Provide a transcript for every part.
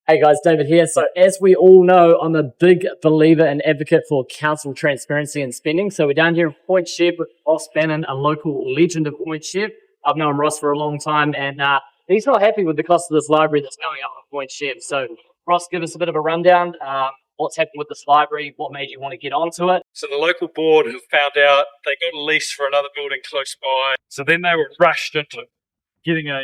Hey guys, David here. So as we all know, I'm a big believer and advocate for council transparency and spending. So we're down here in Point Shep with Ross Bannon, a local legend of Point Shep. I've known Ross for a long time, and he's not happy with the cost of this library that's going up in Point Shep. So Ross, give us a bit of a rundown. What's happened with this library? What made you want to get onto it? So the local board have found out they got a lease for another building close by. So then they were rushed into getting a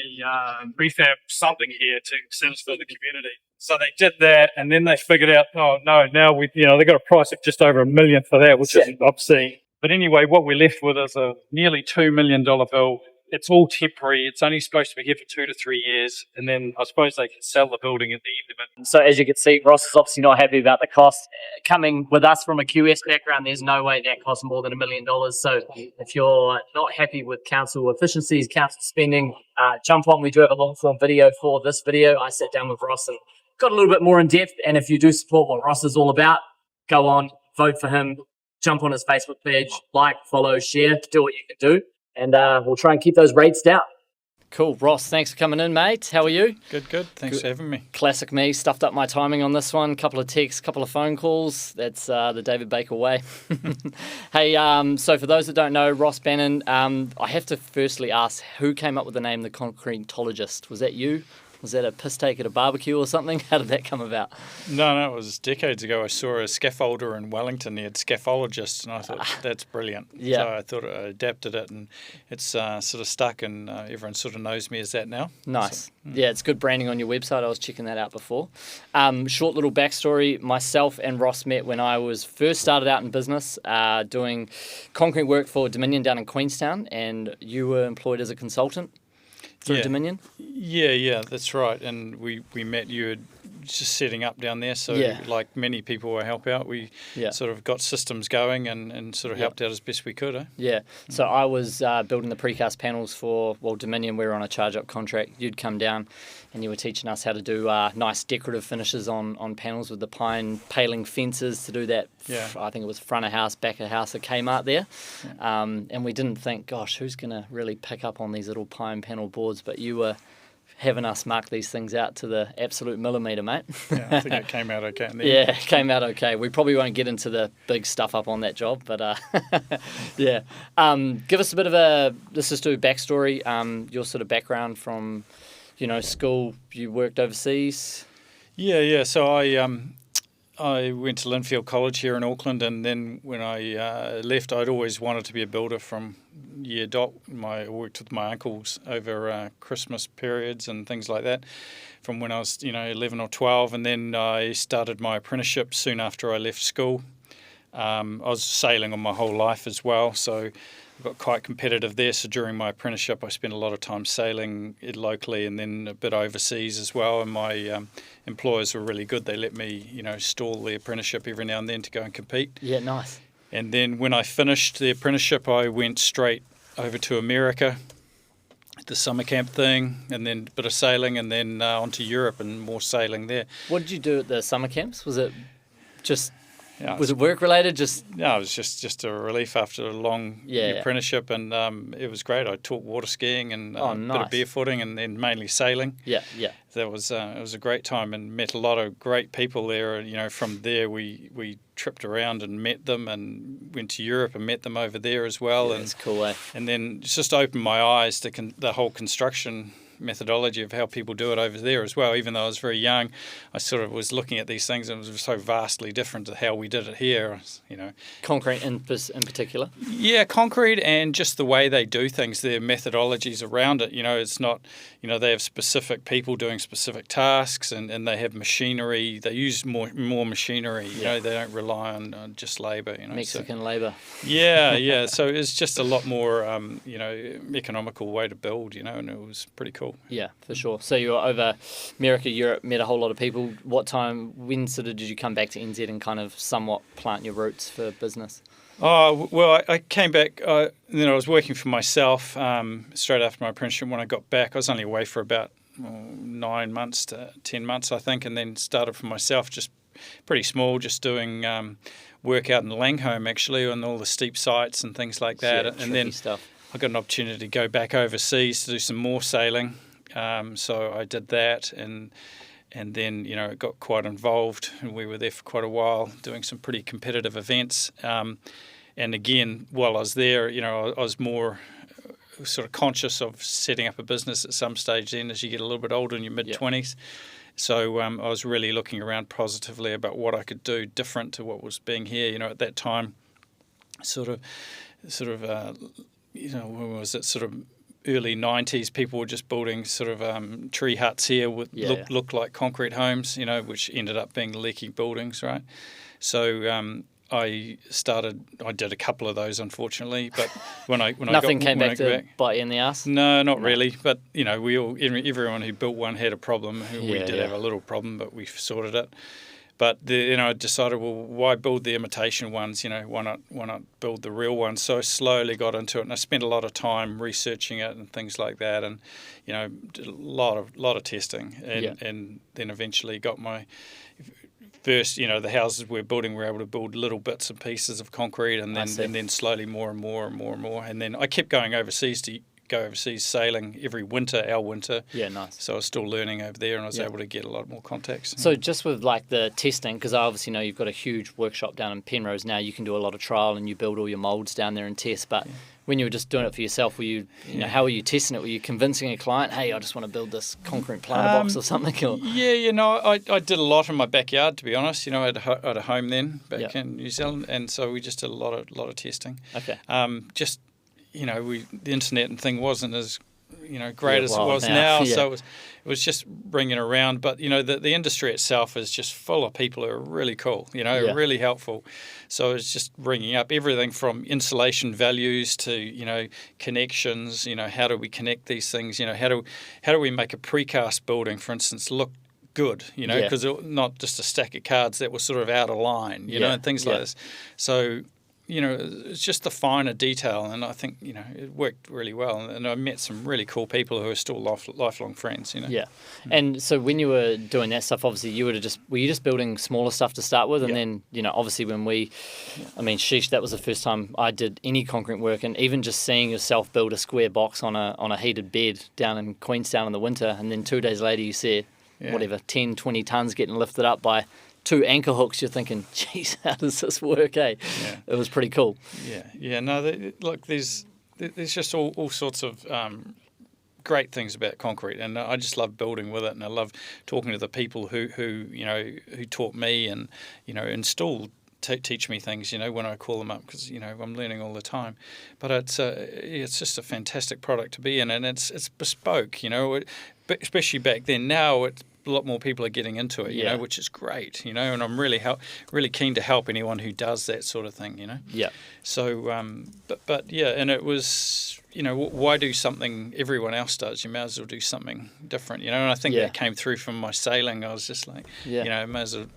prefab something here to satisfy the community. So they did that, and then they figured out, oh no, now they got a price of just over $1 million for that, which is obscene. But anyway, what we're left with is a nearly $2 million bill. It's all temporary. It's only supposed to be here for 2 to 3 years, and then I suppose they can sell the building at the end of it. So as you can see, Ross is obviously not happy about the cost. Coming with us from a QS background, there's no way that costs more than $1 million. So if you're not happy with council efficiencies, council spending, jump on. We do have a long form video for this video. I sat down with Ross and got a little bit more in depth. And if you do support what Ross is all about, go on, vote for him, jump on his Facebook page, like, follow, share, do what you can do. And we'll try and keep those rates down. Cool. Ross, thanks for coming in, mate. How are you? Good. Thanks for having me. Classic me. Stuffed up my timing on this one. Couple of texts, couple of phone calls. That's the David Baker way. Hey, so for those that don't know, Ross Bannon, I have to firstly ask, who came up with the name The Concretologist? Was that you? Was that a piss take at a barbecue or something? How did that come about? No, it was decades ago. I saw a scaffolder in Wellington. He had scaphologist, and I thought, that's brilliant. Yeah. So I thought I adapted it, and it's sort of stuck, and everyone sort of knows me as that now. Nice. So, yeah, it's good branding on your website. I was checking that out before. Short little backstory. Myself and Ross met when I was first started out in business doing concrete work for Dominion down in Queenstown, and you were employed as a consultant through Dominion? Yeah, that's right. And we met, you were just setting up down there. So like many people will help out. We sort of got systems going and sort of helped out as best we could. Yeah. So I was building the precast panels for, Dominion. We were on a charge-up contract. You'd come down and you were teaching us how to do nice decorative finishes on panels with the pine paling fences to do that. I think it was front of house, back of house at Kmart there. And we didn't think, gosh, who's going to really pick up on these little pine panel boards? But you were having us mark these things out to the absolute millimetre, mate. Yeah, I think it came out okay. Yeah, it came out okay. We probably won't get into the big stuff up on that job, but yeah. Give us a bit of let's just do a backstory, your sort of background from, school. You worked overseas? Yeah. So I went to Linfield College here in Auckland, and then when I left, I'd always wanted to be a builder from year dot. I worked with my uncles over Christmas periods and things like that from when I was 11 or 12, and then I started my apprenticeship soon after I left school. I was sailing on my whole life as well, so I got quite competitive there. So during my apprenticeship, I spent a lot of time sailing locally and then a bit overseas as well. And my employers were really good. They let me, stall the apprenticeship every now and then to go and compete. Yeah, nice. And then when I finished the apprenticeship, I went straight over to America, the summer camp thing, and then a bit of sailing, and then on to Europe and more sailing there. What did you do at the summer camps? Was it just... was it work related? No, it was just a relief after a long apprenticeship, and it was great. I taught water skiing and a bit of barefooting, and then mainly sailing. Yeah. That was it was a great time, and met a lot of great people there. From there we tripped around and met them, and went to Europe and met them over there as well. Yeah, that's cool. And then it's just opened my eyes to the whole construction methodology of how people do it over there as well. Even though I was very young, I sort of was looking at these things, and it was so vastly different to how we did it here. Concrete in particular. Yeah, concrete, and just the way they do things, their methodologies around it. It's not. They have specific people doing specific tasks, and they have machinery. They use more machinery. They don't rely on just labour. Mexican labour. Yeah. So it's just a lot more economical way to build. And it was pretty cool. Yeah, for sure. So you were over America, Europe, met a whole lot of people. When sort of did you come back to NZ and kind of somewhat plant your roots for business? Oh, well, I came back, then I was working for myself straight after my apprenticeship. When I got back, I was only away for about 9 months to 10 months, I think, and then started for myself, just pretty small, just doing work out in Langholm, actually, on all the steep sites and things like that. Yeah, and then stuff. I got an opportunity to go back overseas to do some more sailing. So I did that, and And then, it got quite involved, and we were there for quite a while doing some pretty competitive events. And again, while I was there, I was more sort of conscious of setting up a business at some stage then as you get a little bit older in your mid-20s. So I was really looking around positively about what I could do different to what was being here. At that time, sort of, when was it? Sort of early 90s, people were just building sort of tree huts here with looked like concrete homes, which ended up being leaky buildings, right? So I did a couple of those, unfortunately, but Nothing came back to bite you in the ass? No, not really. But, everyone who built one had a problem. We did have a little problem, but we sorted it. But I decided, well, why build the imitation ones? Why not build the real ones? So I slowly got into it, and I spent a lot of time researching it and things like that, and did a lot of testing, and then eventually got my first. The houses we're building, we're able to build little bits and pieces of concrete, and then slowly more and more and more and more, and then I kept going overseas sailing every winter, our winter. Yeah, nice. So I was still learning over there, and I was able to get a lot more contacts. So just with like the testing, because I obviously know you've got a huge workshop down in Penrose now, you can do a lot of trial and you build all your moulds down there and test. But when you were just doing it for yourself, were you, how were you testing it? Were you convincing a client, hey, I just want to build this concrete planter box or something? Or? Yeah, I did a lot in my backyard, to be honest. I had a home then back in New Zealand, and so we just did a lot of testing. Okay. The internet and thing wasn't as great as it was now. So it was just bringing around. But the industry itself is just full of people who are really cool. Really helpful. So it's just bringing up everything from insulation values to connections. How do we connect these things? How do we make a precast building, for instance, look good? Because not just a stack of cards that was sort of out of line. And things like this. So. It's just the finer detail, and I think, it worked really well. And I met some really cool people who are still lifelong friends, Yeah. And so when you were doing that stuff, obviously were you just building smaller stuff to start with? And then, obviously when sheesh, that was the first time I did any concrete work, and even just seeing yourself build a square box on a heated bed down in Queenstown in the winter, and then 2 days later you see 10, 20 tons getting lifted up by 2 anchor hooks, you're thinking, geez, how does this work, eh? Yeah. It was pretty cool. Yeah. No, look, there's just all sorts of great things about concrete, and I just love building with it, and I love talking to the people who taught me and, teach me things, when I call them up, because, I'm learning all the time. But it's just a fantastic product to be in, and it's bespoke, especially back then. Now a lot more people are getting into it, which is great, and I'm really keen to help anyone who does that sort of thing, Yeah. So, but yeah, and it was, why do something everyone else does? You may as well do something different, and I think that came through from my sailing. I was just like, may as well,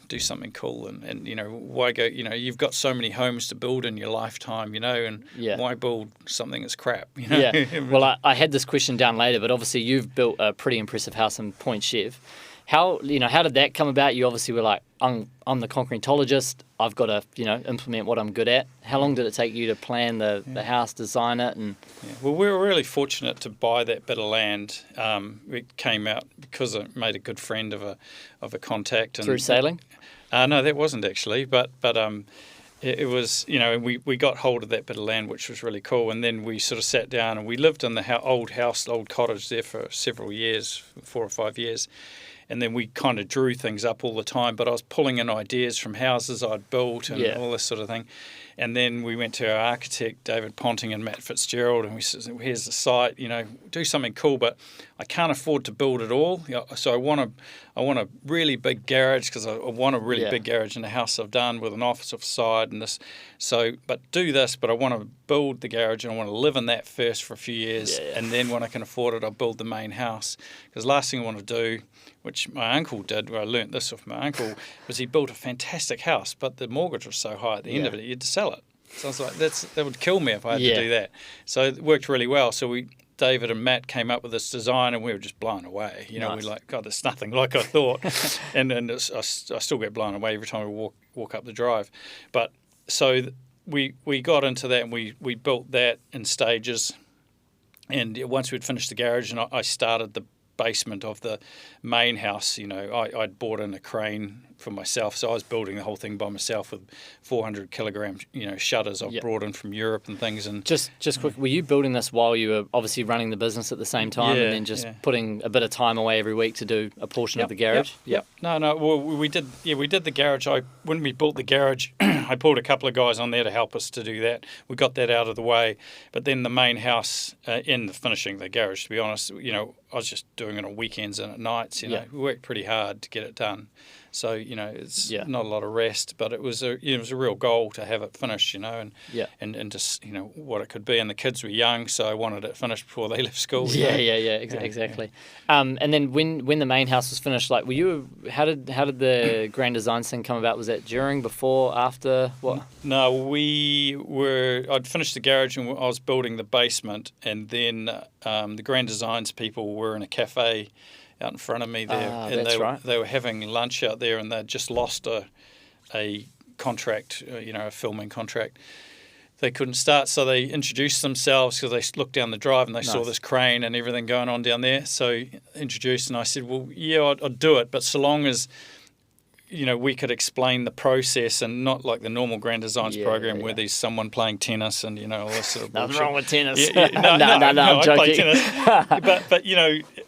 do something cool, and why go, you've got so many homes to build in your lifetime, and why build something that's crap, Yeah. Well, I had this question down later, but obviously you've built a pretty impressive house in Point Chev. How did that come about? You obviously were like, I'm the concretologist. I've got to, implement what I'm good at. How long did it take you to plan the house, design it? And Well, we were really fortunate to buy that bit of land. It came out because I made a good friend of a contact. Through sailing? No, that wasn't actually, but it was, we got hold of that bit of land, which was really cool. And then we sort of sat down and we lived in the old cottage there for several years, 4 or 5 years. And then we kind of drew things up all the time, but I was pulling in ideas from houses I'd built and all this sort of thing. And then we went to our architect, David Ponting and Matt Fitzgerald, and we said, here's the site, do something cool, but I can't afford to build it all. So I want a really big garage, because I want a really big garage in the house I've done with an office off the side and this. So, but do this, but I want to build the garage and I want to live in that first for a few years. And then when I can afford it, I'll build the main house. Because the last thing I want to do, which my uncle did, where I learnt this off my uncle, was he built a fantastic house, but the mortgage was so high at the end of it, you had to sell it. So I was like, that would kill me if I had to do that. So it worked really well. So David and Matt came up with this design, and we were just blown away. Nice. We're like, God, it's nothing like I thought. and I still get blown away every time we walk up the drive. But so we got into that, and we built that in stages. And once we'd finished the garage, and I started basement of the main house, I'd bought in a crane for myself, so I was building the whole thing by myself with 400 kilogram, shutters I've brought in from Europe and things. And just quick, were you building this while you were obviously running the business at the same time, and then just putting a bit of time away every week to do a portion of the garage? Yep. No. Well, we did the garage. When we built the garage, I pulled a couple of guys on there to help us to do that. We got that out of the way, but then the main house, in finishing the garage, to be honest, I was just doing it on weekends and at nights. We worked pretty hard to get it done. So it's not a lot of rest, but it was a real goal to have it finished, and just what it could be. And the kids were young, so I wanted it finished before they left school. Exactly. And then when the main house was finished, like, how did the grand design thing come about? Was that during, before, after, what? No, I'd finished the garage and I was building the basement, and then the grand designs people were in a cafe out in front of me there, and they were having lunch out there, and they'd just lost a contract, a filming contract. They couldn't start, so they introduced themselves because they looked down the drive and they saw this crane and everything going on down there. So introduced, and I said, well, yeah, I'd do it, but so long as we could explain the process and not like the normal grand designs program where there's someone playing tennis and all this sort of bullshit. Nothing wrong with tennis. No, I'm joking. I play tennis. but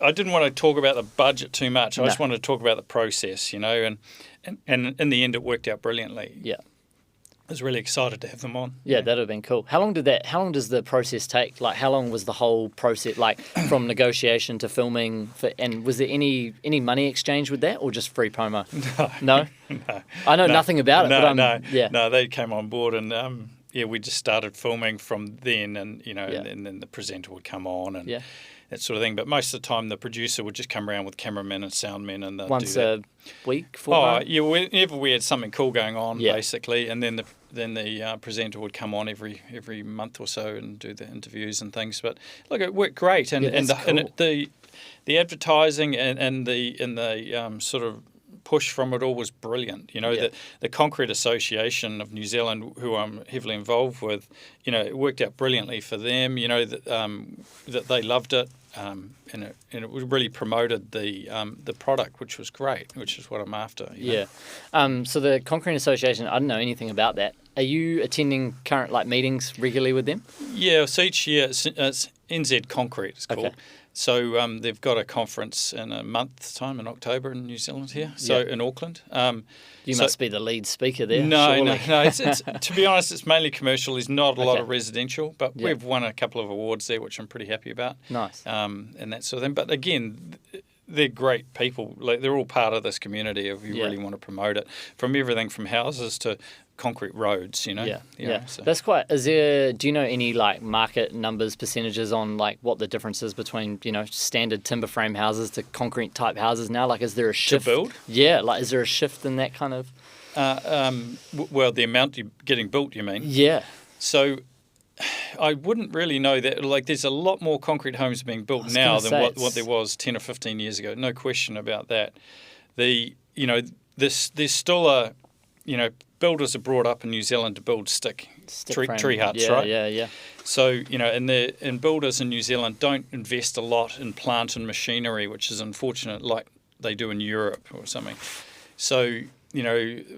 I didn't want to talk about the budget too much. I just wanted to talk about the process, and in the end it worked out brilliantly. Yeah. I was really excited to have them on. Yeah, that would have been cool. How long does the process take? Like, how long was the whole process, like, from negotiation to filming? And was there any money exchange with that, or just free promo? No? No. I know nothing about it. No, they came on board, and we just started filming from then, and and then the presenter would come on, and that sort of thing. But most of the time, the producer would just come around with cameramen and soundmen, and once do that. A week, fortnight? Whenever we had something cool going on, basically, and then the presenter would come on every month or so and do the interviews and things. But look, it worked great, and the advertising and the sort of push from it all was brilliant. The Concrete Association of New Zealand, who I'm heavily involved with, it worked out brilliantly for them. That they loved it, and it really promoted the product, which was great, which is what I'm after. So the Concrete Association, I don't know anything about that. Are you attending current meetings regularly with them? Yeah, so each year it's NZ Concrete, it's called. Okay. So they've got a conference in a month's time in October in New Zealand here, in Auckland. You must be the lead speaker there. No. It's to be honest, it's mainly commercial. There's not a lot of residential, but we've won a couple of awards there, which I'm pretty happy about. Nice. And that sort of thing. But again, they're great people. They're all part of this community if you really want to promote it, from everything from houses to concrete roads, So. That's quite. Do you know any market numbers, percentages on what the difference is between standard timber frame houses to concrete type houses now? Is there a shift to build? Yeah, is there a shift in that kind of? Well, the amount you're getting built, you mean? Yeah. So I wouldn't really know that. There's a lot more concrete homes being built now than what there was 10 or 15 years ago. No question about that. There's still a builders are brought up in New Zealand to build tree huts, right? Yeah. So, and builders in New Zealand don't invest a lot in plant and machinery, which is unfortunate, like they do in Europe or something. So,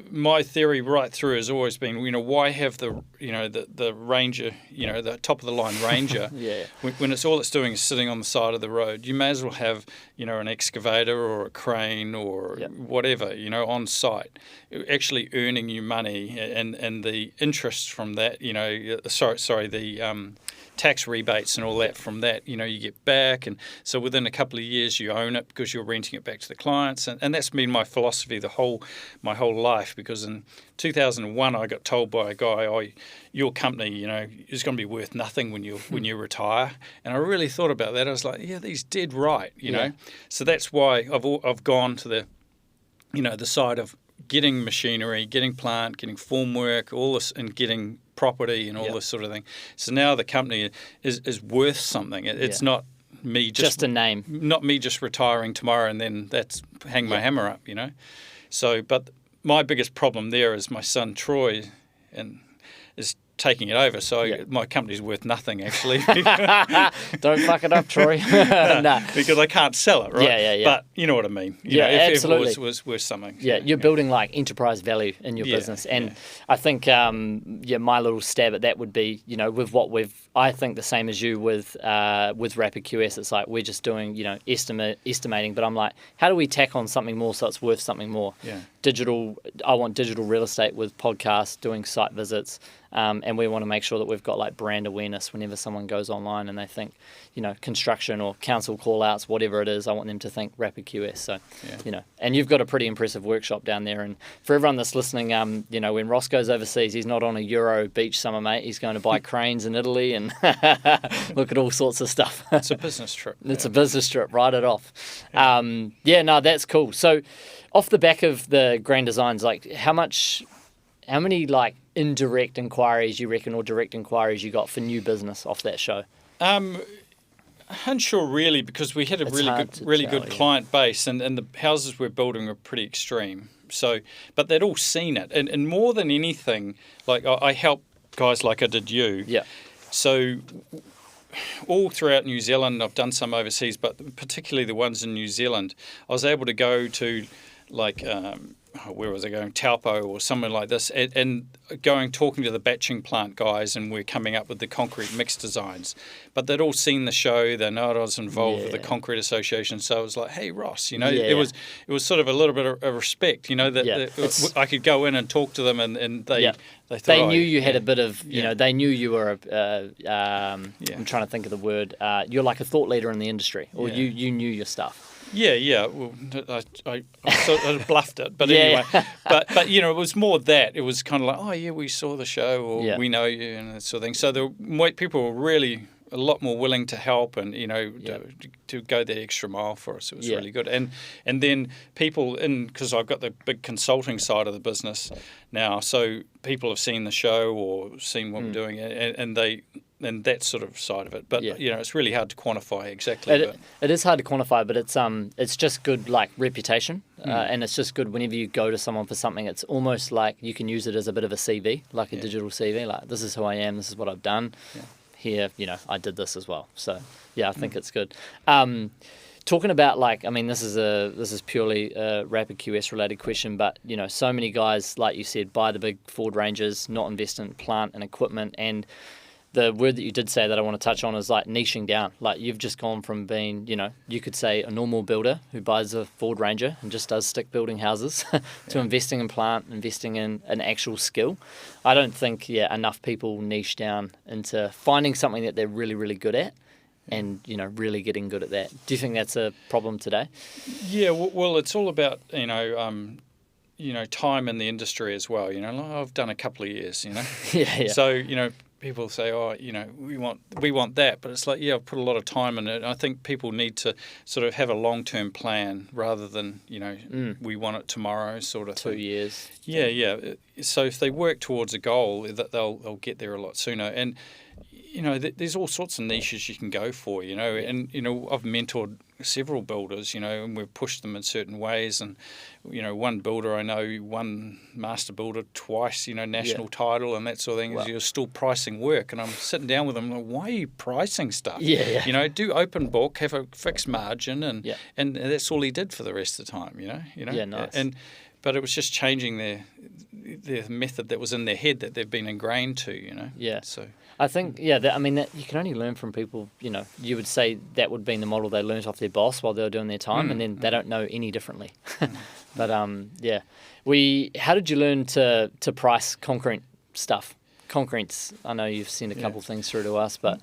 my theory right through has always been, why have the Ranger, the top of the line Ranger, when it's all it's doing is sitting on the side of the road. You may as well have, an excavator or a crane or whatever, on site, actually earning you money, and the interest from that, the tax rebates and all that from that, you get back. And so within a couple of years you own it because you're renting it back to the clients. And that's been my philosophy my whole life, because in 2001 I got told by a guy, your company, is going to be worth nothing when you retire. And I really thought about that. I was like, he's dead right, know. So that's why I've gone to the, the side of getting machinery, getting plant, getting formwork, all this, and getting property and all this sort of thing. So now the company is worth something. It's not me just a name. Not me just retiring tomorrow and then that's hang my hammer up, So, but my biggest problem there is my son Troy, and is taking it over. So Yeah. my company's worth nothing, actually. Don't fuck it up, Troy. Nah. Because I can't sell it, right? Yeah. But you know what I mean. Yeah, if absolutely. it was worth something. Yeah, you're building like enterprise value in your business, and I think my little stab at that would be, with what I think the same as you with Rapid QS. It's like we're just doing estimating, but I'm like, how do we tack on something more so it's worth something more? Yeah. I want digital real estate with podcasts, doing site visits, and we want to make sure that we've got like brand awareness whenever someone goes online and they think, construction or council call outs, whatever it is, I want them to think Rapid QS. So, and you've got a pretty impressive workshop down there. And for everyone that's listening, when Ross goes overseas, he's not on a Euro beach summer, mate. He's going to buy cranes in Italy and look at all sorts of stuff. It's a business trip. It's a business trip. Write it off. That's cool. So, off the back of the grand designs, like how many like indirect inquiries you reckon or direct inquiries you got for new business off that show? Unsure really, because we had a really good client base, and the houses we're building are pretty extreme. So, but they'd all seen it, and more than anything, like I help guys like I did you. Yeah. So all throughout New Zealand, I've done some overseas, but particularly the ones in New Zealand, I was able to go to like where was I going, Taupo or somewhere like this, and talking to the batching plant guys, and we're coming up with the concrete mix designs. But they'd all seen the show, they know I was involved with the Concrete Association, so I was like, hey Ross, it was sort of a little bit of respect, that I could go in and talk to them, and they thought, they knew you had a bit of, they knew you were I'm trying to think of the word, you're like a thought leader in the industry, or you knew your stuff. Yeah. Well, I sort of bluffed it, but anyway. But it was more that it was kind of like, oh yeah, we saw the show, or we know you, and that sort of thing. So the people were really a lot more willing to help, and to go the extra mile for us. It was really good. And then people because I've got the big consulting side of the business now, so people have seen the show or seen what we're doing, and that sort of side of it. But it's really hard to quantify exactly. It is hard to quantify, but it's just good like reputation, and it's just good whenever you go to someone for something. It's almost like you can use it as a bit of a CV, like a digital CV. Like, this is who I am, this is what I've done. Yeah. Here, I did this as well. So I think it's good. Talking about this is purely a Rapid QS related question, but so many guys, like you said, buy the big Ford Rangers, not invest in plant and equipment. And the word that you did say that I want to touch on is like niching down. Like, you've just gone from being, you could say a normal builder who buys a Ford Ranger and just does stick building houses to investing in plant, investing in an actual skill. I don't think enough people niche down into finding something that they're really, really good at and, really getting good at that. Do you think that's a problem today? Yeah, well, it's all about, time in the industry as well. I've done a couple of years, Yeah. So, people say, oh, we want that, but it's like, I've put a lot of time in it. I think people need to sort of have a long-term plan rather than, we want it tomorrow sort of 2 years. Yeah. So if they work towards a goal, that they'll get there a lot sooner. And, there's all sorts of niches you can go for, and, I've mentored several builders, and we've pushed them in certain ways. And, one builder I know, one master builder twice, national title and that sort of thing. Wow. You're still pricing work. And I'm sitting down with them, like, why are you pricing stuff? Yeah. Do open book, have a fixed margin. And that's all he did for the rest of the time, Yeah, nice. But it was just changing their method that was in their head that they've been ingrained to, Yeah. So I think, that you can only learn from people, you would say that would be the model they learnt off their boss while they were doing their time, and then they don't know any differently. But, how did you learn to price concrete stuff? Concrete's, I know you've seen a couple things through to us, but...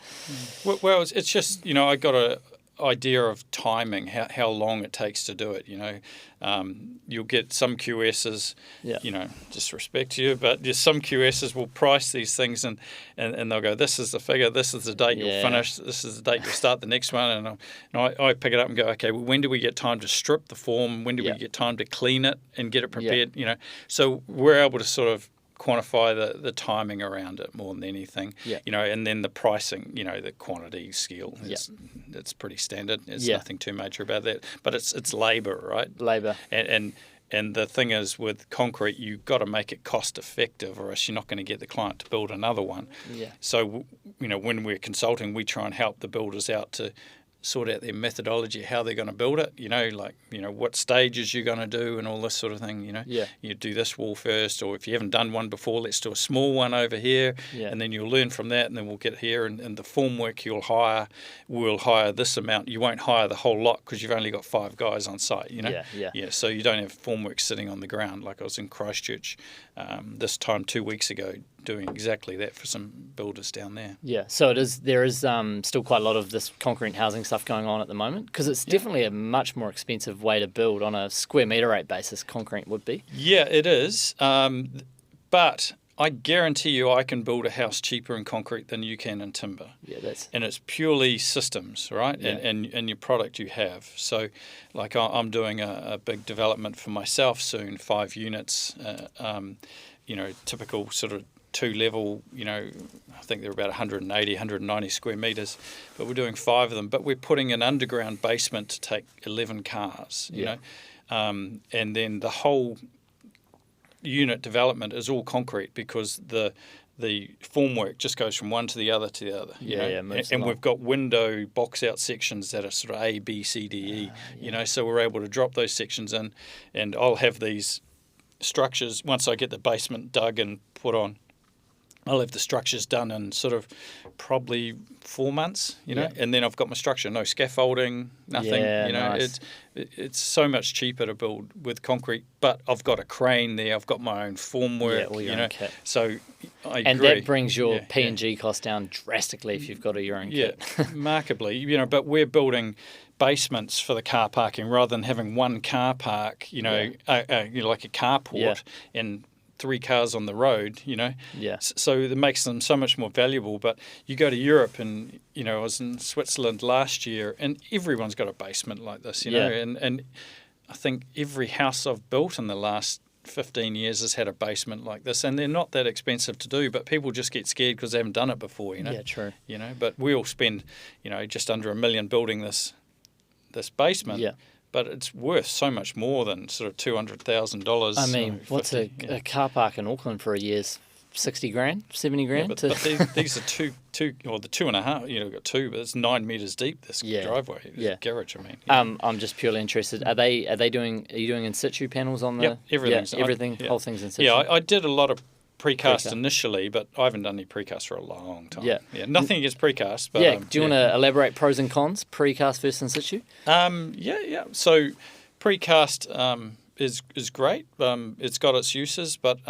Well, it's just, I got a idea of timing, how long it takes to do it. You'll get some QSs, disrespect to you, but just some QSs will price these things and they'll go, this is the figure, this is the date you'll finish, this is the date you'll start the next one. And I pick it up and go, okay, well, when do we get time to strip the form? When do we get time to clean it and get it prepared? So we're able to sort of quantify the timing around it more than anything, and then the pricing, the quantity scale, it's pretty standard. There's nothing too major about that, but it's labour, right? Labour. And And the thing is, with concrete, you've got to make it cost effective, or else you're not going to get the client to build another one. Yeah. So, when we're consulting, we try and help the builders out to sort out their methodology, how they're going to build it, what stages you're going to do and all this sort of thing, Yeah. You do this wall first, or if you haven't done one before, let's do a small one over here, and then you'll learn from that, and then we'll get here, and the formwork we'll hire this amount. You won't hire the whole lot because you've only got 5 guys on site, Yeah, so you don't have formwork sitting on the ground. Like I was in Christchurch this time 2 weeks ago doing exactly that for some builders down there. Yeah, so there is still quite a lot of this concrete housing stuff going on at the moment, because it's definitely a much more expensive way to build on a square metre rate basis. Concrete would be. Yeah, it is. But I guarantee you, I can build a house cheaper in concrete than you can in timber. Yeah, and it's purely systems, right? Yeah. And your product you have. So, like I'm doing a big development for myself soon, 5 units. Typical sort of 2-level, I think they're about 180, 190 square metres, but we're doing 5 of them. But we're putting an underground basement to take 11 cars, you know. And then the whole unit development is all concrete, because the formwork just goes from one to the other to the other. And we've got window box out sections that are sort of A, B, C, D, E, so we're able to drop those sections in, and I'll have these structures, once I get the basement dug and put on, I'll have the structures done in sort of probably 4 months, and then I've got my structure, no scaffolding, nothing, nice. It's so much cheaper to build with concrete, but I've got a crane there, I've got my own formwork, all your own kit. So I and agree. that brings your P&G cost down drastically if you've got your own kit. Markedly, but we're building basements for the car parking rather than having one car park, like a carport and 3 cars on the road, So it makes them so much more valuable. But you go to Europe, and I was in Switzerland last year, and everyone's got a basement like this, and I think every house I've built in the last 15 years has had a basement like this, and they're not that expensive to do, but people just get scared because they haven't done it before, Yeah, true. But we'll spend, just under $1 million building this basement. Yeah. But it's worth so much more than sort of $200,000. I mean, what's a car park in Auckland for a year's 60 grand, 70 grand? But these are two, or the 2.5. You've got 2, but it's 9 meters deep. This driveway, this garage. I mean, I'm just purely interested. Are you doing in situ panels on the? Yep, everything. Whole thing's in situ. Yeah, I did a lot of precast initially, but I haven't done any precast for a long time. Yeah, nothing against precast. But, do you want to elaborate pros and cons, precast versus in situ? So precast is great. It's got its uses, but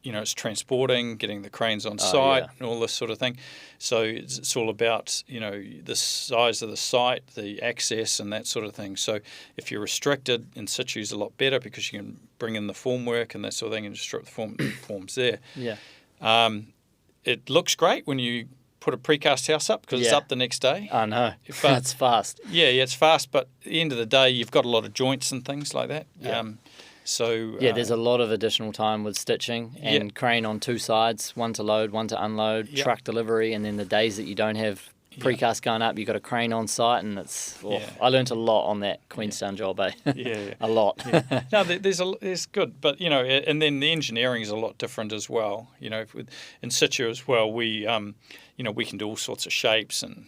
it's transporting, getting the cranes on site, and all this sort of thing. So it's all about the size of the site, the access, and that sort of thing. So if you're restricted, in situ is a lot better because you can bring in the formwork and that sort of thing and just strip the forms there. Yeah. It looks great when you put a precast house up because it's up the next day. I know. That's fast. Yeah, it's fast, but at the end of the day, you've got a lot of joints and things like that. Yeah. So there's a lot of additional time with stitching and crane on 2 sides, one to load, one to unload, truck delivery, and then the days that you don't have precast going up, you've got a crane on site, and I learnt a lot on that Queenstown job, a lot. No, there's good, but and then the engineering is a lot different as well. In situ as well, we we can do all sorts of shapes and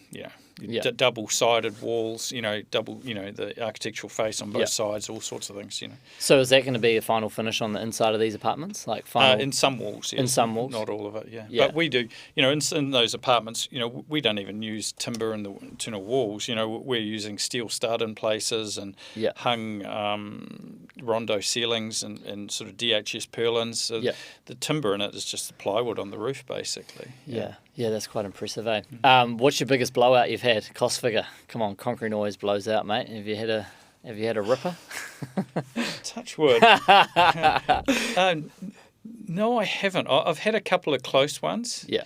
double-sided walls, the architectural face on both sides, all sorts of things, So is that going to be a final finish on the inside of these apartments? Like final... in some walls, yes. In some walls? Not all of it, But we do, in those apartments, we don't even use timber in the internal walls. We're using steel stud in places and hung rondo ceilings and sort of DHS purlins. So the timber in it is just the plywood on the roof, basically. Yeah, that's quite impressive, eh? What's your biggest blowout you've had? Cost figure. Come on, concrete always blows out, mate. Have you had a ripper? Touch wood. No, I haven't. I've had a couple of close ones. Yeah.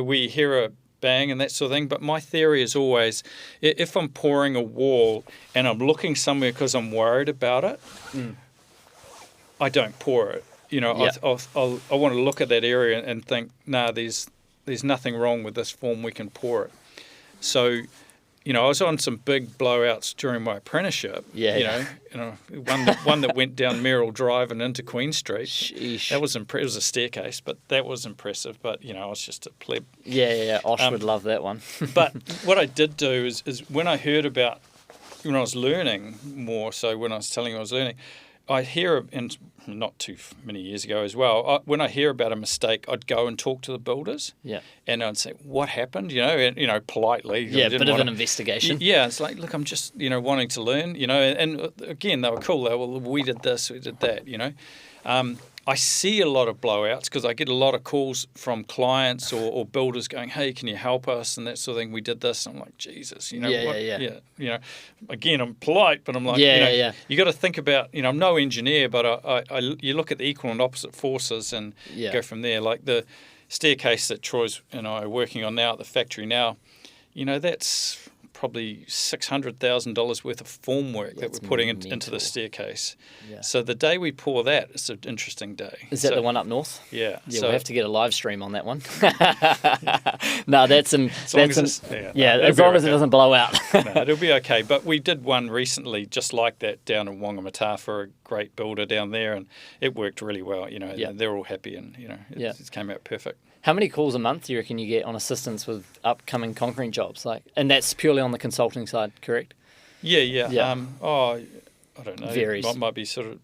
We hear a bang and that sort of thing. But my theory is always, if I'm pouring a wall and I'm looking somewhere because I'm worried about it, I don't pour it. I want to look at that area and think, there's nothing wrong with this form, we can pour it. So I was on some big blowouts during my apprenticeship. One that went down Merrill Drive and into Queen Street. Sheesh. That was it was a staircase, but that was impressive. But I was just a pleb. Yeah. Osh would love that one. But what I did do is when I heard about when I was learning more. So when I was telling you I was learning, I hear, and not too many years ago as well, when I hear about a mistake, I'd go and talk to the builders. Yeah. And I'd say, what happened? Politely. Yeah, a bit of an investigation. Yeah, it's like, look, I'm just, wanting to learn, and again, they were cool. They were, well, we did this, we did that, I see a lot of blowouts because I get a lot of calls from clients or builders going, hey, can you help us? And that sort of thing. We did this. And I'm like, Jesus, Yeah. Again, I'm polite, but I'm like, you got to think about, I'm no engineer, but you look at the equal and opposite forces and go from there. Like the staircase that Troy's and I are working on now at the factory now, that's probably $600,000 worth of formwork that we're putting into the staircase. Yeah. So the day we pour that, it's an interesting day. Is that the one up north? Yeah. Yeah, we'll have to get a live stream on that one. No, as long as it doesn't blow out. No, it'll be okay. But we did one recently just like that down in Whangamata for a great builder down there, and it worked really well. They're all happy, and it came out perfect. How many calls a month do you reckon you get on assistance with upcoming concrete jobs? And that's purely on the consulting side, correct? Yeah. Yeah. I don't know. Varies. It might be sort of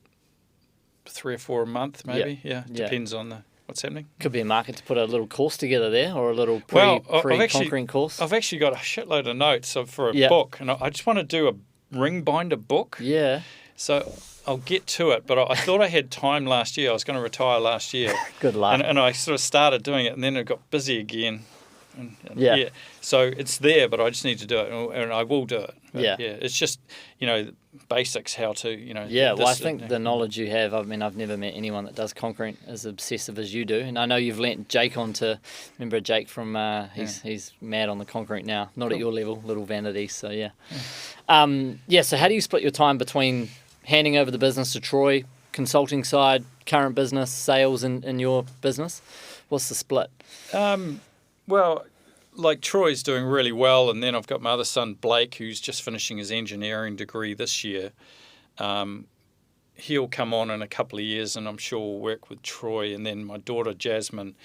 3 or 4 a month, maybe. Yeah. Depends on what's happening. Could be a market to put a little course together there, or a little pre-concrete course. I've actually got a shitload of notes for a book, and I just want to do a ring binder book. Yeah. So I'll get to it, but I thought I had time last year. I was going to retire last year. Good luck. And I sort of started doing it, and then it got busy again. And so it's there, but I just need to do it, and I will do it. But it's just, basics, how to, Yeah, well, I think the knowledge you have, I've never met anyone that does concrete as obsessive as you do. And I know you've lent Jake on to, remember Jake from, he's mad on the concrete now. Not at your level, little vanity, so yeah. So how do you split your time between handing over the business to Troy, consulting side, current business, sales in your business? What's the split? Well, like Troy's doing really well, and then I've got my other son, Blake, who's just finishing his engineering degree this year. He'll come on in a couple of years, and I'm sure we'll work with Troy. And then my daughter, Jasmine,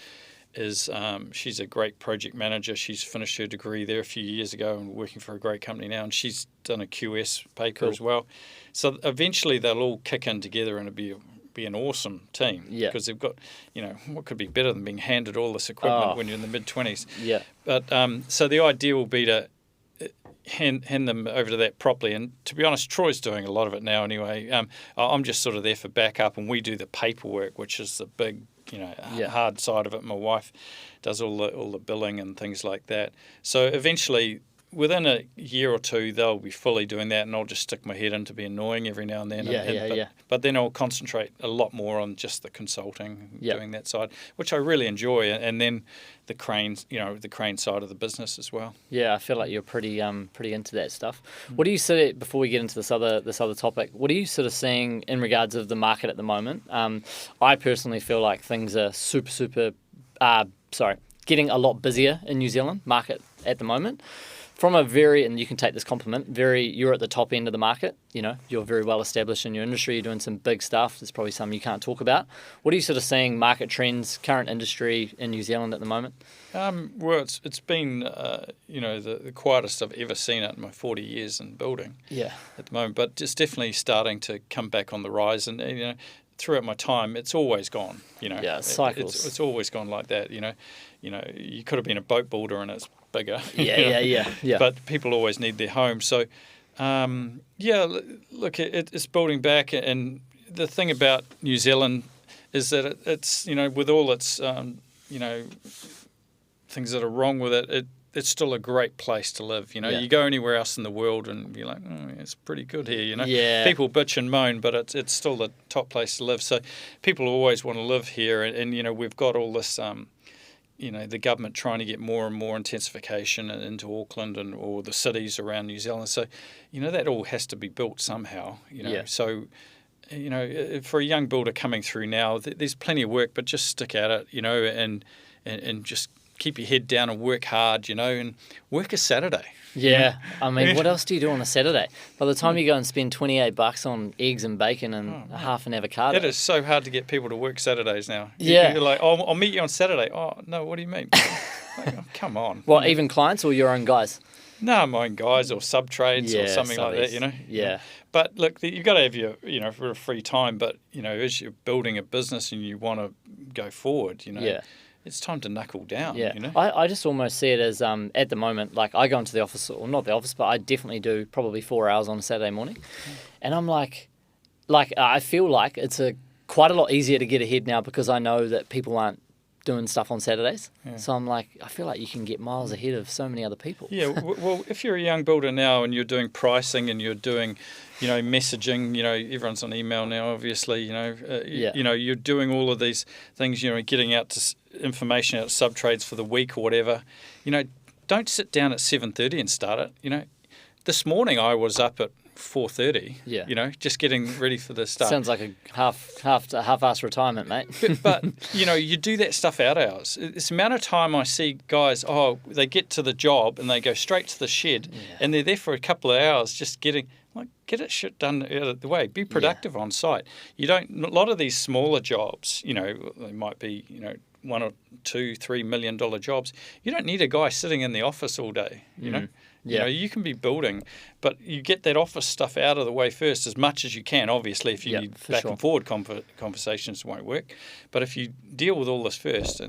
she's a great project manager. She's finished her degree there a few years ago and working for a great company now, and she's done a QS paper as well. So eventually they'll all kick in together, and it'll be an awesome team because they've got, what could be better than being handed all this equipment when you're in the mid-20s. Yeah. But so the idea will be to hand them over to that properly. And to be honest, Troy's doing a lot of it now anyway. I'm just sort of there for backup, and we do the paperwork, which is the big, hard side of it. My wife does all the billing and things like that. So eventually, within a year or two, they'll be fully doing that, and I'll just stick my head in to be annoying every now and then. But then I'll concentrate a lot more on just the consulting, doing that side, which I really enjoy, and then the cranes, the crane side of the business as well. Yeah, I feel like you're pretty into that stuff. What do you see, before we get into this other topic, what are you sort of seeing in regards of the market at the moment? I personally feel like things are getting a lot busier in New Zealand market at the moment. From and you can take this compliment, you're at the top end of the market. You're very well established in your industry. You're doing some big stuff. There's probably some you can't talk about. What are you sort of seeing market trends, current industry in New Zealand at the moment? Well, it's been the quietest I've ever seen it in my 40 years in building. Yeah. At the moment, but it's definitely starting to come back on the rise, and throughout my time, it's always gone. Cycles. It's always gone like that. You could have been a boat builder and it's bigger. Yeah. But people always need their home. So, look, it's building back. And the thing about New Zealand is that it's with all its things that are wrong with it, it's still a great place to live. You go anywhere else in the world and you're like, it's pretty good here. Yeah. People bitch and moan, but it's still the top place to live. So people always want to live here, and we've got all this. The government trying to get more and more intensification into Auckland or the cities around New Zealand. So, that all has to be built somehow. So, for a young builder coming through now, there's plenty of work, but just stick at it. And just keep your head down and work hard, and work a Saturday. Yeah, I mean, what else do you do on a Saturday? By the time you go and spend $28 on eggs and bacon and half an avocado. It is so hard to get people to work Saturdays now. Yeah. You're like, I'll meet you on Saturday. Oh, no, what do you mean? Like, oh, come on. Well, even clients or your own guys? No, my own guys or sub-trades or something like that, Yeah. But look, you've got to have your, for a free time, but, as you're building a business and you want to go forward, it's time to knuckle down. Yeah, I just almost see it as at the moment, like I go into the office, or not the office, but I definitely do probably 4 hours on a Saturday morning, and I'm like I feel like it's quite a lot easier to get ahead now because I know that people aren't doing stuff on Saturdays. Yeah. So I'm like, I feel like you can get miles ahead of so many other people. Yeah, well, if you're a young builder now and you're doing pricing and you're doing, messaging, everyone's on email now, obviously, you're doing all of these things, getting out to information out sub-trades for the week or whatever, don't sit down at 7:30 and start it. This morning I was up at 4:30. Just getting ready for the start. Sounds like a half-ass retirement, mate. but you do that stuff out hours. It's the amount of time I see guys. They get to the job and they go straight to the shed, and they're there for a couple of hours just get it shit done out of the way. Be productive on site. You don't. A lot of these smaller jobs, they might be, $1 or $2, $3 million jobs. You don't need a guy sitting in the office all day. You can be building, but you get that office stuff out of the way first as much as you can. Obviously, if you need back and forward conversations, won't work. But if you deal with all this first,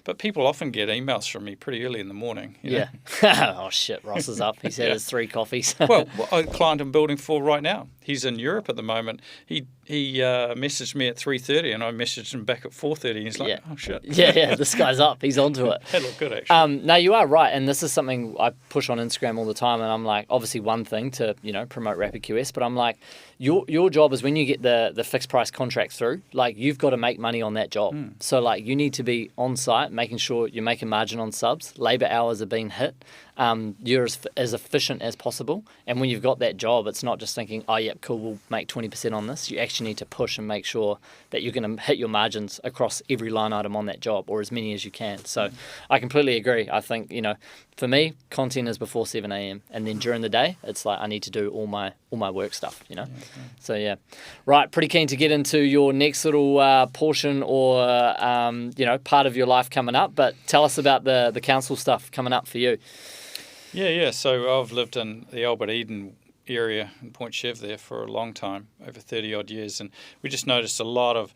but people often get emails from me pretty early in the morning. Oh shit, Ross is up. He's had his 3 coffees. Well, a client I'm building for right now, he's in Europe at the moment. He messaged me at 3:30 and I messaged him back at 4:30. He's like, oh shit. Yeah, this guy's up. He's onto it. That looked good actually. No, you are right, and this is something I push on Instagram all the time, and I'm like, obviously one thing to promote Rapid QS, but I'm like, your job is when you get the fixed price contract through, like you've got to make money on that job. So like you need to be on site, making sure you're making margin on subs, labour hours are being hit. You're as efficient as possible, and when you've got that job, it's not just thinking, oh yep, cool, we'll make 20% on this. You actually need to push and make sure that you're going to hit your margins across every line item on that job, or as many as you can. So I completely agree. I think for me, content is before 7 a.m. and then during the day, it's like I need to do all my work stuff. So yeah, right. Pretty keen to get into your next little portion or part of your life coming up. But tell us about the council stuff coming up for you. Yeah. So I've lived in the Albert Eden area in Point Chev there for a long time, over 30 odd years, and we just noticed a lot of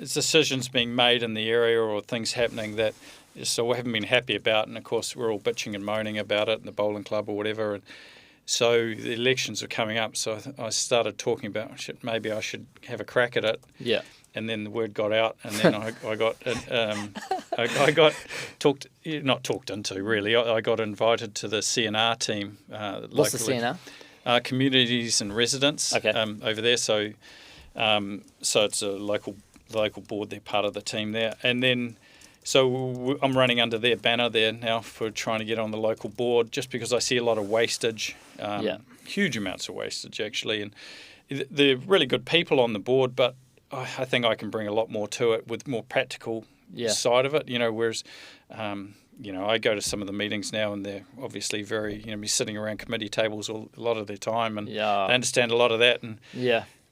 decisions being made in the area or things happening that so we haven't been happy about, and of course we're all bitching and moaning about it in the bowling club or whatever. And so the elections are coming up, so I started talking about maybe I should have a crack at it. Yeah. And then the word got out, and then I got not talked into really. I got invited to the CNR team. What's the CNR? Communities and residents. Okay. Over there. So it's a local board. They're part of the team there, and then. So I'm running under their banner there now for trying to get on the local board, just because I see a lot of wastage, huge amounts of wastage actually, and they're really good people on the board, but I think I can bring a lot more to it with more practical side of it. Whereas I go to some of the meetings now and they're obviously very be sitting around committee tables a lot of their time, and they understand a lot of that, and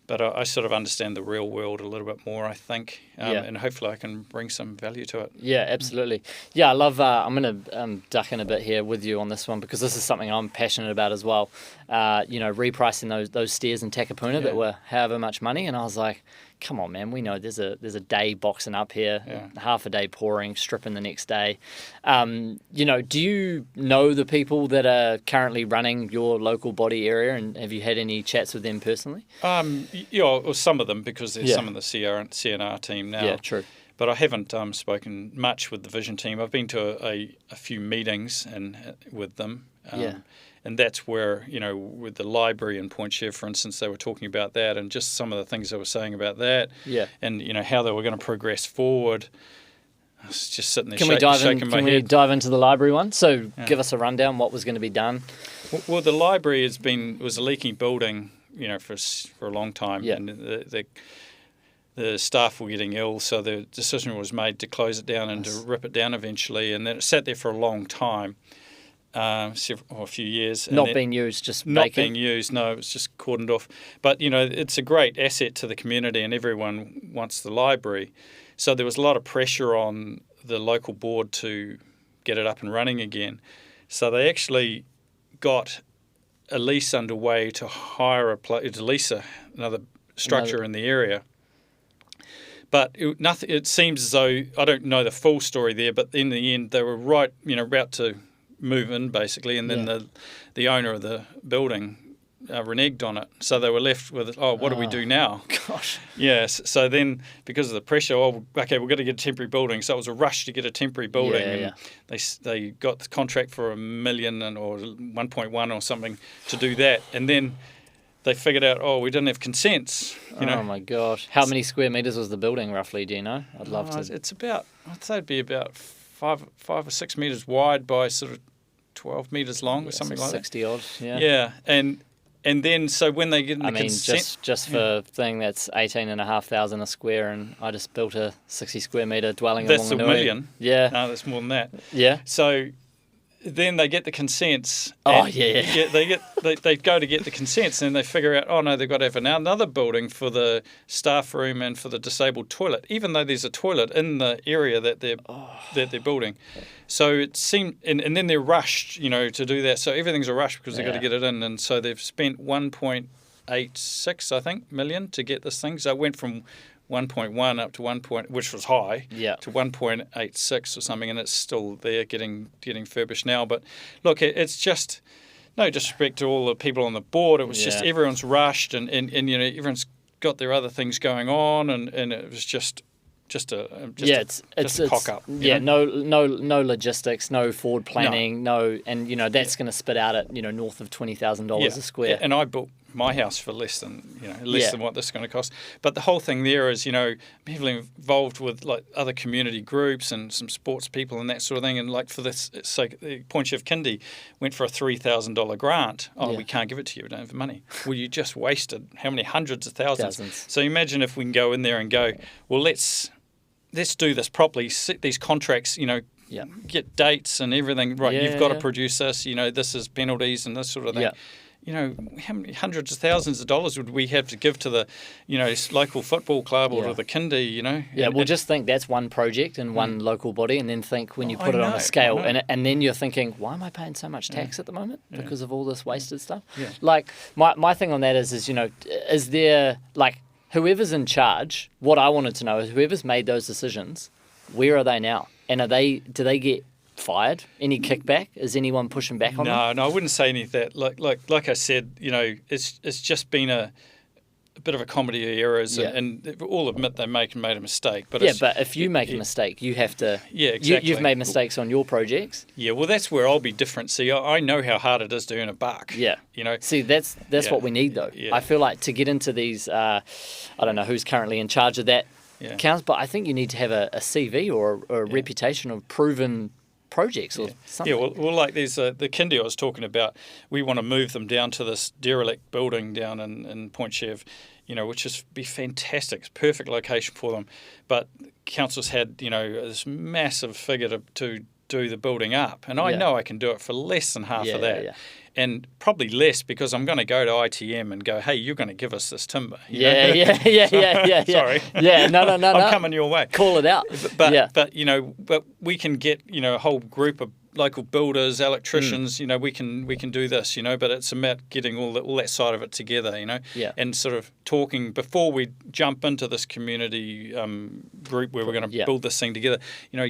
But I sort of understand the real world a little bit more, I think, and hopefully I can bring some value to it. Yeah, absolutely. Yeah, I love. I'm going to duck in a bit here with you on this one because this is something I'm passionate about as well. Repricing those stairs in Takapuna that were however much money, and I was like, come on, man, we know there's a day boxing up here, half a day pouring, stripping the next day. Do you know the people that are currently running your local body area, and have you had any chats with them personally? Or some of them, because there's some of the CNR team now. Yeah, true. But I haven't spoken much with the Vision team. I've been to a few meetings with them. And that's where, with the library in Point Chev, for instance, they were talking about that and just some of the things they were saying about that. Yeah. And, how they were going to progress forward. I was just sitting there shaking my head. Can we dive into the library one? So give us a rundown, what was going to be done. Well, the library was a leaking building, for a long time. Yeah. And the the staff were getting ill, so the decision was made to close it down and to rip it down eventually. And then it sat there for a long time, a few years. Not being used, just not vacant. being used. No, it was just cordoned off. But it's a great asset to the community, and everyone wants the library. So there was a lot of pressure on the local board to get it up and running again. So they actually got a lease underway to hire to lease another structure in the area. But it seems as though, I don't know the full story there, but in the end they were about to move in basically, and then the owner of the building reneged on it. So they were left with, what do we do now? Gosh. Yes. So then, because of the pressure, okay, we've got to get a temporary building. So it was a rush to get a temporary building. Yeah. They got the contract for $1 million or 1.1 or something to do that, and then they figured out, we didn't have consents. Oh my gosh! How many square meters was the building roughly? Do you know? I'd love to. It's about, I'd say it'd be about 5 or 6 meters wide by sort of 12 meters long or something like 60 odd. Yeah. Yeah, and then so when they get the consent, just for thing that's 18,500 a square, and I just built a 60 square meter dwelling. That's along $1 million. Yeah. No, that's more than that. Yeah. So then they get the consents. They go to get the consents, and they figure out, no, they've got to have another building for the staff room and for the disabled toilet, even though there's a toilet in the area that they're building. So it seemed, and then they're rushed, to do that. So everything's a rush because they've got to get it in, and so they've spent 1.86, I think, million to get this thing. So it went from 1.1 up to 1. Which was high, to 1.86 or something, and it's still there getting furbished now. But look, it's just no disrespect to all the people on the board. It was just everyone's rushed, and everyone's got their other things going on, and it was just a cock up. No logistics, no forward planning, that's going to spit out at north of $20,000 a square. Yeah, and I built my house for less than what this is going to cost. But the whole thing there is people involved with like other community groups and some sports people and that sort of thing. And like for this sake, the Point Chef Kindy went for a $3,000 grant. We can't give it to you. We don't have the money. Well, you just wasted how many hundreds of thousands. So imagine if we can go in there and go, well, let's do this properly, set these contracts, get dates and everything. Right, you've got to produce this, this is penalties and this sort of thing. Yeah. How many hundreds of thousands of dollars would we have to give to the, local football club or to the kindy, Yeah, just think that's one project in one local body, and then think when you put it on a scale, and then you're thinking, why am I paying so much tax at the moment because of all this wasted stuff? Yeah. Like, my thing on that is is there, like, whoever's in charge, what I wanted to know is whoever's made those decisions, where are they now? And do they get fired? Any kickback? Is anyone pushing back on them? No, I wouldn't say any of that. Like I said, it's just been a bit of a comedy of errors, and they all admit they made a mistake. But but if you make a mistake, you have to. Yeah, exactly. You've made mistakes on your projects. Yeah, well, that's where I'll be different. See, I know how hard it is to earn a buck. Yeah, See, that's what we need though. Yeah. I feel like to get into these, I don't know who's currently in charge of that counts, but I think you need to have a CV or a reputation of proven projects or something. Yeah, well, like there's the kindy I was talking about. We want to move them down to this derelict building down in Point Chev, which is be fantastic. It's a perfect location for them. But council's had this massive figure to do the building up, and I know I can do it for less than half of that. And probably less because I'm going to go to ITM and go, hey, you're going to give us this timber. Yeah. Sorry. Yeah, no. I'm coming your way. Call it out. But we can get a whole group of local builders, electricians. We can do this. But it's about getting all that side of it together. And sort of talking before we jump into this community group where we're going to build this thing together.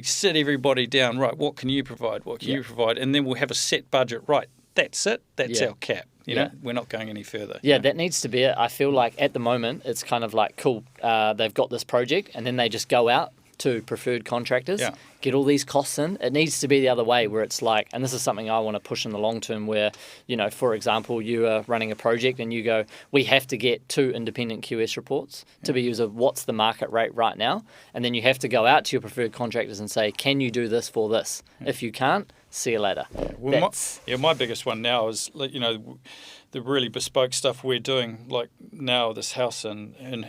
Sit everybody down. Right, what can you provide? What can you provide? And then we'll have a set budget. Right. That's it. That's our cap. We're not going any further. Yeah, that needs to be it. I feel like at the moment it's kind of like, cool, they've got this project and then they just go out to preferred contractors, get all these costs in. It needs to be the other way where it's like, and this is something I want to push in the long term where, for example, you are running a project and you go, we have to get 2 independent QS reports to be used of what's the market rate right now. And then you have to go out to your preferred contractors and say, can you do this for this? If you can't, see you later. Well, my biggest one now is, the really bespoke stuff we're doing, like now this house in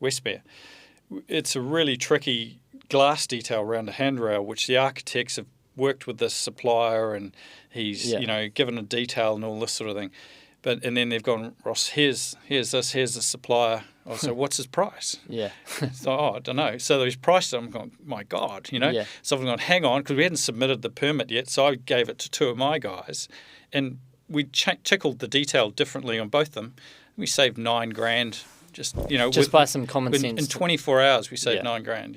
Westbear. It's a really tricky glass detail around the handrail, which the architects have worked with this supplier, and he's given a detail and all this sort of thing. And then they've gone, Ross, here's the supplier. Oh, so what's his price? Yeah. So, I don't know. So he's priced it. I'm going, my God, Yeah. So I've gone, hang on, because we hadn't submitted the permit yet. So I gave it to two of my guys, and we tickled the detail differently on both of them. We saved $9,000. Just by some common sense. In 24 hours, we saved $9,000.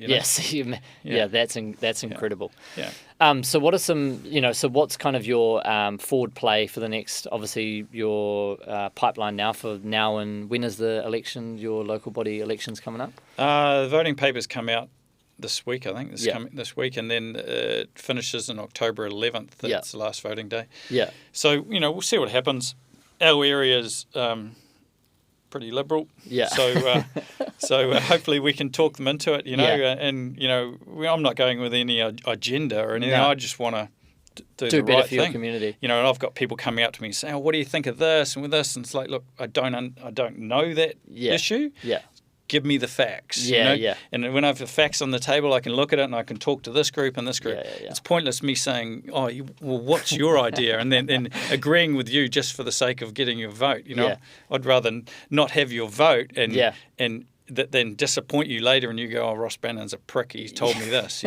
Yes, that's incredible. Yeah. So what are some, so what's kind of your forward play for the next, obviously your pipeline now and when is the election, your local body elections coming up? The voting papers come out this week, I think, this week, and then it finishes on October 11th. That's the last voting day. Yeah. So, we'll see what happens. Our area's pretty liberal. Yeah. So hopefully we can talk them into it, and, I'm not going with any agenda or anything. No. I just want to do the better right for your thing. community. And I've got people coming out to me saying, what do you think of this and with this? And it's like, look, I don't know that issue. Yeah. Give me the facts. Yeah. And when I have the facts on the table, I can look at it and I can talk to this group and this group. Yeah. It's pointless me saying, well, what's your idea? And then agreeing with you just for the sake of getting your vote. I'd rather not have your vote and then disappoint you later and you go, Ross Bannon's a prick, he's told me this,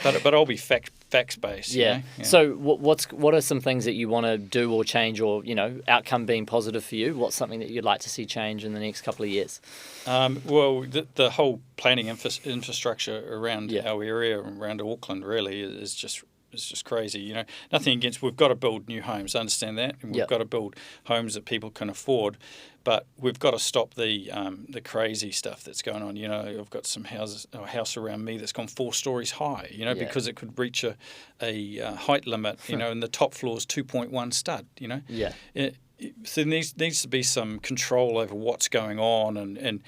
But I'll be facts-based. Yeah. So what are some things that you want to do or change or, outcome being positive for you? What's something that you'd like to see change in the next couple of years? Well, the whole planning infrastructure around our area, around Auckland, really is just crazy. Nothing against. We've got to build new homes. I understand that, and we've got to build homes that people can afford. But we've got to stop the crazy stuff that's going on. I've got a house around me that's gone 4 stories high. Because it could reach a height limit. And the top floor is 2.1 stud. So there needs to be some control over what's going on, and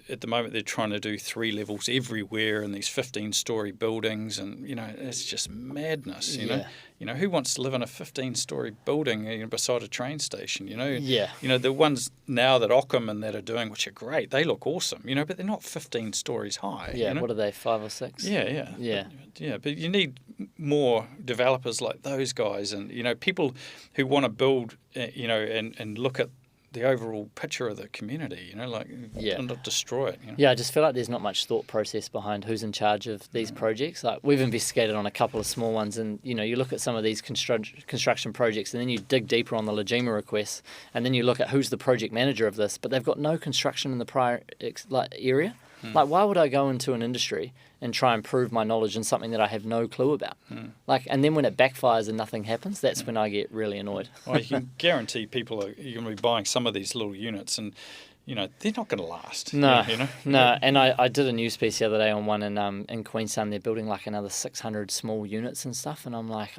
at the moment they're trying to do 3 levels everywhere in these 15-story buildings, and it's just madness. Who wants to live in a 15-story building beside a train station? The ones now that Auckland and that are doing, which are great, they look awesome. But they're not 15 stories high. What are they, 5 or 6? Yeah. But you need more developers like those guys, and people who want to build, and look at the overall picture of the community, and not destroy it. Yeah, I just feel like there's not much thought process behind who's in charge of these projects. Like we've investigated on a couple of small ones, and you look at some of these construction projects, and then you dig deeper on the Legima requests, and then you look at who's the project manager of this, but they've got no construction in the prior area. Like, why would I go into an industry and try and prove my knowledge in something that I have no clue about? And then when it backfires and nothing happens, that's when I get really annoyed. Well, you can guarantee you're going to be buying some of these little units, and they're not going to last. No. And I did a news piece the other day on one in Queenstown. They're building like another 600 small units and stuff. And I'm like,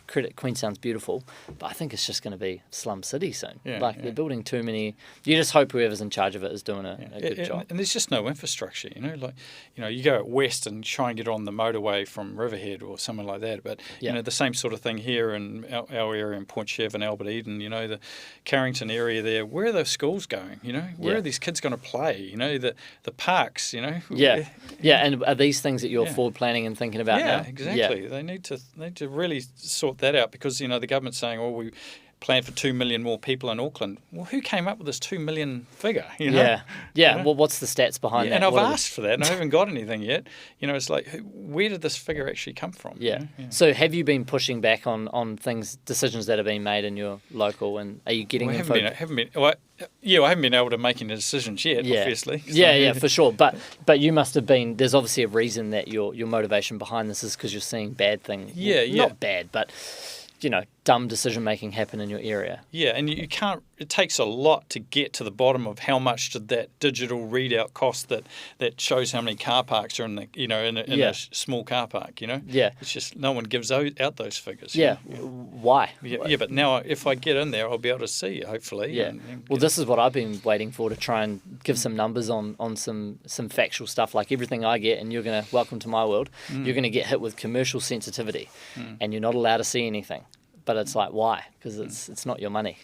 credit Queenstown's beautiful, but I think it's just going to be slum city soon. They're building too many. You just hope whoever's in charge of it is doing a good job. And there's just no infrastructure, you go out west and try and get on the motorway from Riverhead or somewhere like that. But, the same sort of thing here in our area in Point Chev and Albert Eden, the Carrington area there. Where are the schools going, Where are these kids going to play? The parks, And are these things that you're forward planning and thinking about now? Yeah, exactly. They need to really sort that out, because the government's saying, we plan for 2 million more people in Auckland. Well, who came up with this 2 million figure? Well, what's the stats behind that? And I've asked for that, and I haven't got anything yet. It's like, where did this figure actually come from? So have you been pushing back on decisions that have been made in your local, and are you getting I haven't been able to make any decisions yet, obviously. For sure. But you must have been. There's obviously a reason that your motivation behind this is because you're seeing bad things. Not bad, but dumb decision making happen in your area. Yeah, and you can't. It takes a lot to get to the bottom of how much did that digital readout cost that shows how many car parks are in the in a small car park. It's just no one gives out those figures. Why? But now if I get in there, I'll be able to see, hopefully. This is what I've been waiting for, to try and give some numbers on some factual stuff. Like everything I get, and you're gonna welcome to my world. You're gonna get hit with commercial sensitivity, and you're not allowed to see anything. but it's like, why? Because it's not your money.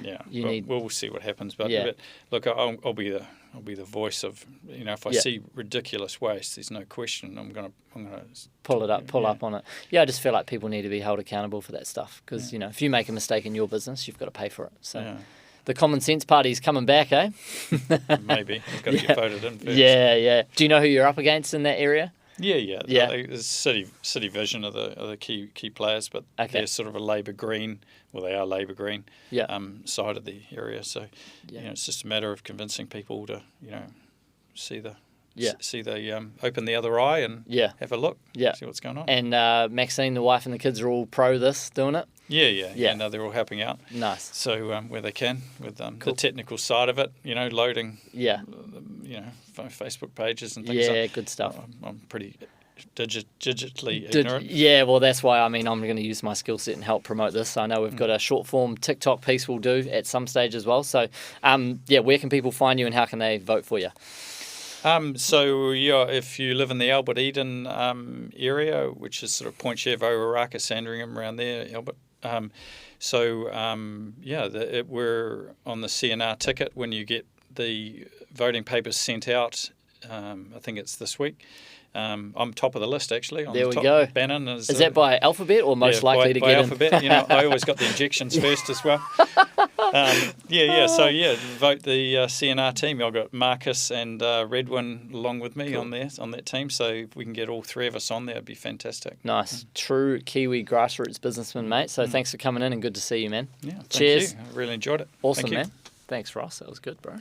Yeah, You we'll see what happens. But, Yeah. but look, I'll be the voice of, if I Yeah. see ridiculous waste, there's no question I'm gonna pull up on it. Yeah, I just feel like people need to be held accountable for that stuff because if you make a mistake in your business, you've got to pay for it. So Yeah. the common sense party's coming back, eh? Maybe you've got to get voted in first. Yeah. Do you know who you're up against in that area? Yeah. Yeah. The City Vision are the key players, but Okay. they're sort of a Labor Green. Well, they are Labor Green. Yeah. Side of the area. So, Yeah. it's just a matter of convincing people to see the open the other eye and Yeah. have a look. Yeah. See what's going on. And Maxine, the wife, and the kids are all pro this, doing it? Yeah. No, they're all helping out. Nice. So where they can with the Cool. technical side of it, loading, Yeah. Facebook pages and things. Yeah, good stuff. I'm pretty digitally ignorant. Yeah, well, that's why I'm going to use my skill set and help promote this. I know we've got a short form TikTok piece we'll do at some stage as well. So, where can people find you and how can they vote for you? If you live in the Albert Eden area, which is sort of Point Chev, Oraka, Sandringham, around there, Albert. We're on the CNR ticket when you get the voting papers sent out. I think it's this week. I'm top of the list actually. On There the we top. go. Bannon Is that by alphabet or most likely to by get alphabet. I always got the injections first as well. Vote the CNR team. I've got Marcus and Redwin along with me on that team. So if we can get all three of us on there, it'd be fantastic. Nice. True Kiwi grassroots businessman, mate. So thanks for coming in and good to see you, man. Yeah, thank Cheers. you. I really enjoyed it. Awesome, Thank you. man. Thanks, Ross. That was good, bro.